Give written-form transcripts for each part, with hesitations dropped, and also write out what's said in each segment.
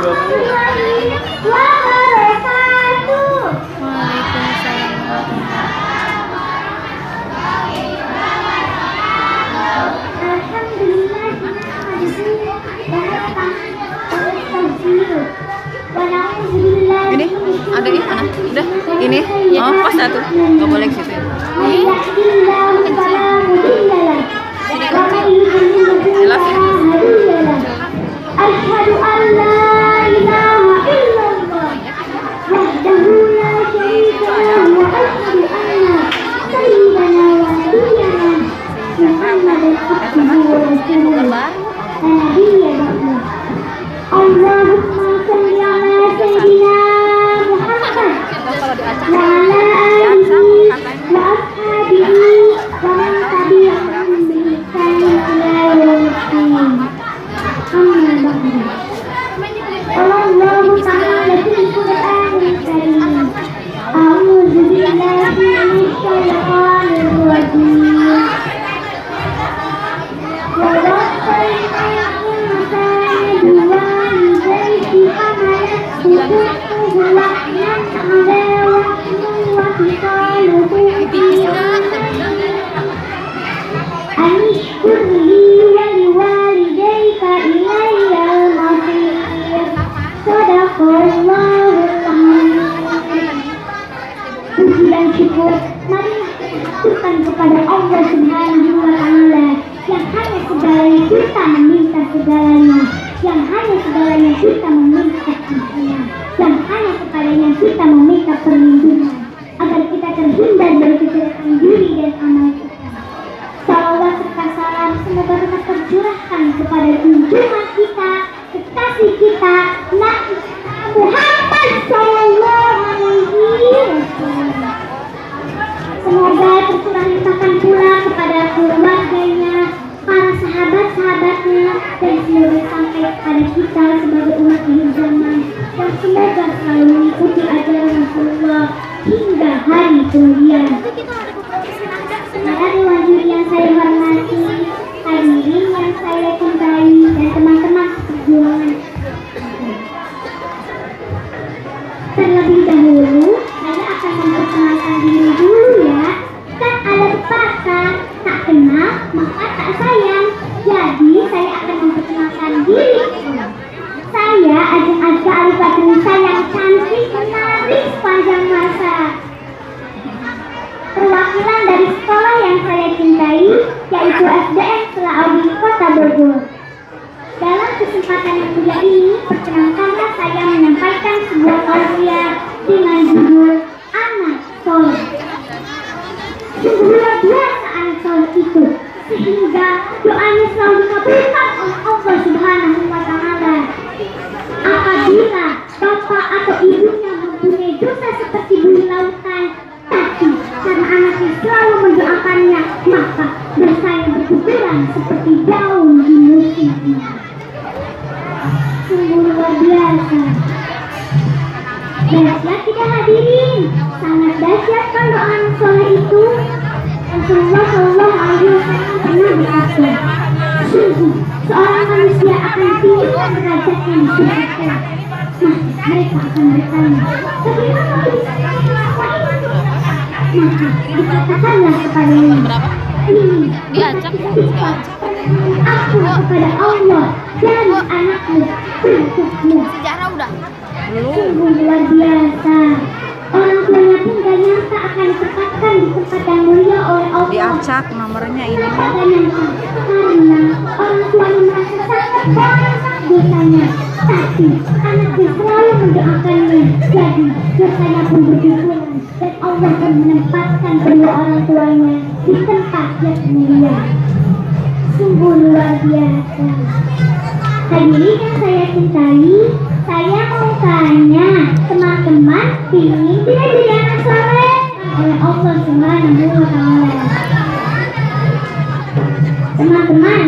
warahmatullahi wabarakatuh. Waalaikumsalam warahmatullahi. Ini ada di mana? Udah ini? Oh pas satu. Gak boleh ke situ. Jelas ya? Asyhadu an la ilaha illallah wahdahu la syarika lahu wa asyhadu anna sayyidana wa nabiyyana Muhammadan abduhu wa rasuluhu la nabiyya ba'dahu. Allahumma shalli ala sayyidina Muhammad wa ala alihi wa ashabihi wa man tabi'ahum bi ihsanin ila yaumil qiyamah. Allahu ta'ala fil Qur'anil Karim. A'udzu billahi minasy syaithanir rajim. Wa wassayna al-insana biwalidayhi hamalathu ummuhu wahnan 'ala wahnin wa fisaluhu an ishkur li wa liwalidayka ilayya al-masir. Sadaqallahul azim. Puji dan syukur marilah kita haturkan kepada Allah Subhanahu wa Ta'ala yang hanya segalanya kita meminta segalanya, yang hanya segalanya kita meminta ampunan, yang hanya kepadanya kita meminta perlindungan agar kita terhindar dari kejelekan diri dan amal kita. Salawat serta salam semoga tetap tercurahkan kepada junjungan kita, kekasih kita, Nabi Muhammad sallallahu alaihi wasallam. Semoga tercurah limpahkan pula kepada keluarganya, para sahabat-sahabatnya, dan semoga sampai kepada kita sebagai umat akhir zaman, dan semoga selalu mengikuti ajaran Rasulullah hingga hari kemudian. Para hadirin yang saya hormati, hadirin yang saya cintai, dan teman-teman seperjuangan. Terlebih dahulu, saya akan memperkenalkan diri dulu ya. Kan ada pepatah, tak kenal maka tak sayang. Jadi saya akan memperkenalkan diri. Saya Ajeng Azka Alifatunisa yang cantik menarik sepanjang masa. Perwakilan dari sekolah yang saya cintai, yaitu SDN Selaudi Kota Bogor. Dalam kesempatan yang mulia ini, perkenankanlah saya menyampaikan sebuah tausiah dengan judul Anak Soleh. Sungguh luar biasa anak soleh itu, sehingga doanya selalu dikabulkan oleh Allah Subhanahu wa Ta'ala. Apabila bapak atau ibunya mempunyai dosa seperti bumi lautan, tapi karena anaknya selalu mendoakannya, maka dosanya berguguran seperti daun di musim ini. Sungguh luar biasa. Dahsyat tidak hadirin, sangat dahsyat kan doa anak soleh itu. Rasulullah Shallallahu Alaihi Wasallam pernah berkata, sungguh seorang manusia akan tinggi derajatnya di surga. Nah, mereka akan bertanya, bagaimana bisa semua itu? Maka dikatakanlah kepadanya, ini Diacak. aku kepada Allah dan anakmu untukmu. Sejarah udah. Sungguh luar biasa. Orang tuanya pun gak nyangka akan ditempatkan di tempat yang mulia oleh Allah. Diacak nomornya ini. Gak nyangka karena orang tuanya merasa sangat banyak dosanya, tapi anaknya selalu mendoakannya. Jadi dosanya pun berguguran dan Allah pun menempatkan kedua orang tuanya di tempat yang mulia. Sungguh luar biasa. Hadirin yang saya cintai, saya mau tanya, teman-teman ingin tidak jadi anak soleh oleh Allah Subhanahu wa Ta'ala? Teman-teman,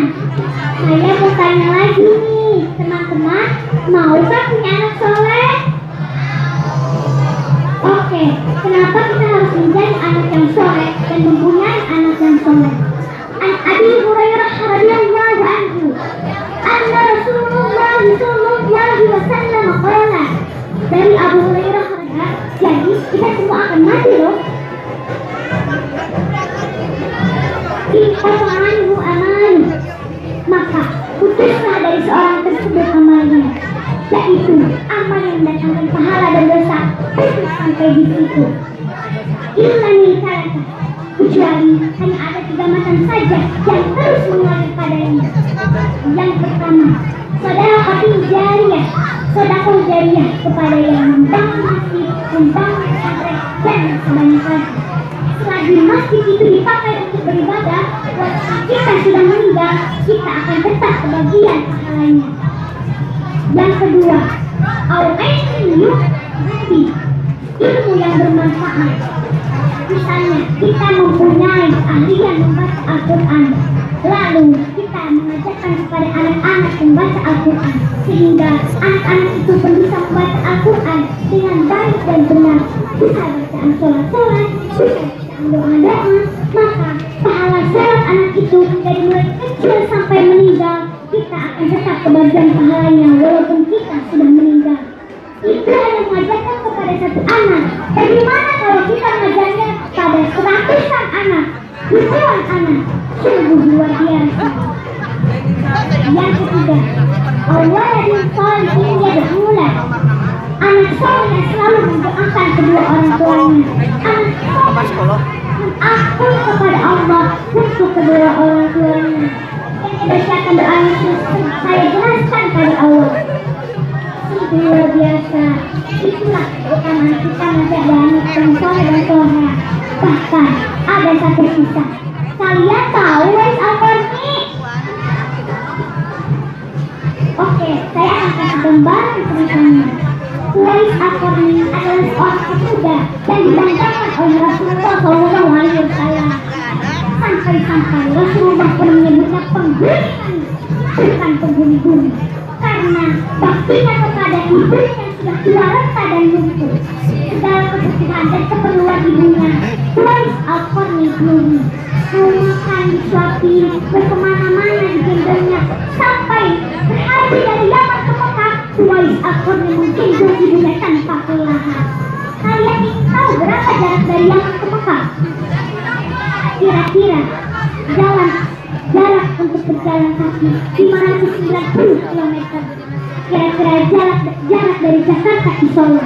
saya mau tanya lagi nih, teman-teman maukah punya anak soleh? Oke, kenapa kita harus menjadi anak yang soleh dan mempunyai anak yang soleh? An Abi Hurairah radhiyallahu anhu, anna Rasulullah sallallahu alaihi wasallam maka putuslah dari seorang tersebut amalnya, yaitu amal yang mendatangkan pahala dan dosa. Putus sampai di situ. Ilmani salata, kecuali hanya ada 3 macam saja yang terus mengalir padanya. Yang pertama, sedekah jariyah, sedekah jariyah kepada yang membangun masjid, membangun pesantren, dan sebanyak-banyaknya. Selagi masjid itu dipakai untuk beribadah, walaupun kita sudah meninggal, kita akan tetap kebagian pahalanya. Yang kedua, al-ilmu nabi, ilmu yang bermanfaat. Misalnya, kita mempunyai keahlian membaca Al-Quran, lalu kita mengajarkan kepada anak-anak membaca Al-Quran, sehingga anak-anak itu pun bisa membaca Al-Quran dengan baik dan benar, bisa bacaan sholat-sholat, bisa bacaan doa-doa. Maka pahala sholat anak itu dari mulai kecil sampai meninggal, kita akan tetap kebagian pahalanya walaupun kita sudah meninggal. Itu hanya mengajarkan kepada 1 anak. Bagaimana kalau kita mengajarnya pada 100-an anak, ribuan anak? Sungguh luar biasa. Yang ketiga, Allah yang sholihin yad'ulah, anak soleh yang selalu mendoakan kedua orang tuanya. Anak soleh mengaku kepada Allah untuk kedua orang tuanya. Yang dibacakan doanya saya jelaskan pada Allah. Luar biasa. Itulah keutamaan kita masih ada anak yang soleh dan soleh. Bahkan ada satu kisah. Kalian tahu Uwais Al-Qarni? Oke, saya akan kasih gambaran ceritanya. Uwais Al-Qarni adalah seorang pemuda yang dibanggakan oleh Rasulullah SAW. Sampai-sampai Rasulullah pun menyebutnya penghuni, bukan penghuni bumi, karena baktinya kepada ibunya yang sudah tua renta dan lumpuh. Segala kebutuhan dan keperluan ibunya Uwais Al-Qarni penuhi. Mau makan disuapin, berkemana-mana digendongnya, sampai berhaji dari Yaman ke Mekah, Uwais Al-Qarni menggendong ibunya tanpa kelelahan. Kalian ingin tahu berapa jarak dari Yaman ke Mekah? Kira-kira jarak untuk berjalan kaki 590 km. Kira-kira jarak dari Jakarta ke Solo.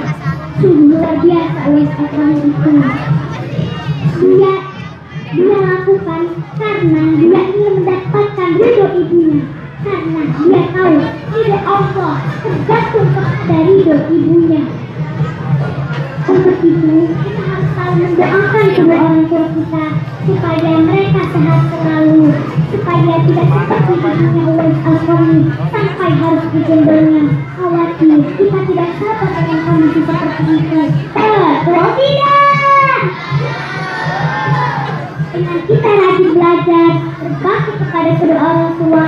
Sungguh luar biasa Uwais Al-Qarni itu. Dia lakukan karena dia ingin mendapatkan ridho ibunya. Karena dia tahu ridho Allah tergantung kepada ridho ibunya. Untuk itu kita harus selalu mendoakan kedua orang tua kita supaya mereka sehat selalu, supaya tidak seperti ibunya Uwais Al-Qarni sampai harus digendongnya. Khawatir kita tidak sabar dengan kondisi seperti itu. Betul tidak? Dengan kita rajin belajar, berbakti kepada kedua orang tua,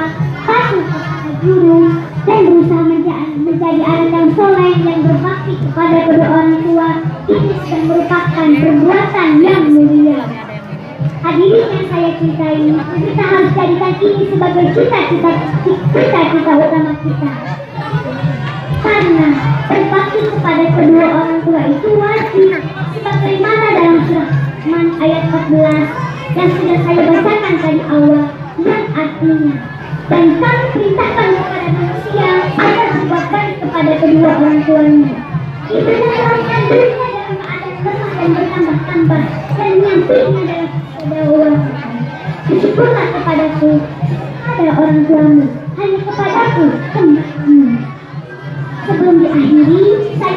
patuh kepada guru, dan berusaha menjadi anak yang soleh yang berbakti kepada kedua orang tua, ini sudah merupakan perbuatan yang mulia. Hadirin yang saya cintai, kita harus jadikan ini sebagai cita-cita utama kita. Karena berbakti kepada kedua orang tua itu wajib, sebagaimana dalam surah Man ayat 14 yang sudah saya bacakan tadi awal, yang artinya, dan kami perintahkan kepada manusia agar berbuat baik kepada kedua orang tuanya. Itu mengeluarkan dirinya dalam keadaan lemah dan bertambah-tambah, dan menyampainya dalam kedaulatan. Bersyukurlah kepadaku, kepada orang tuamu, hanya kepadaku kembali. Sebelum diakhiri, saya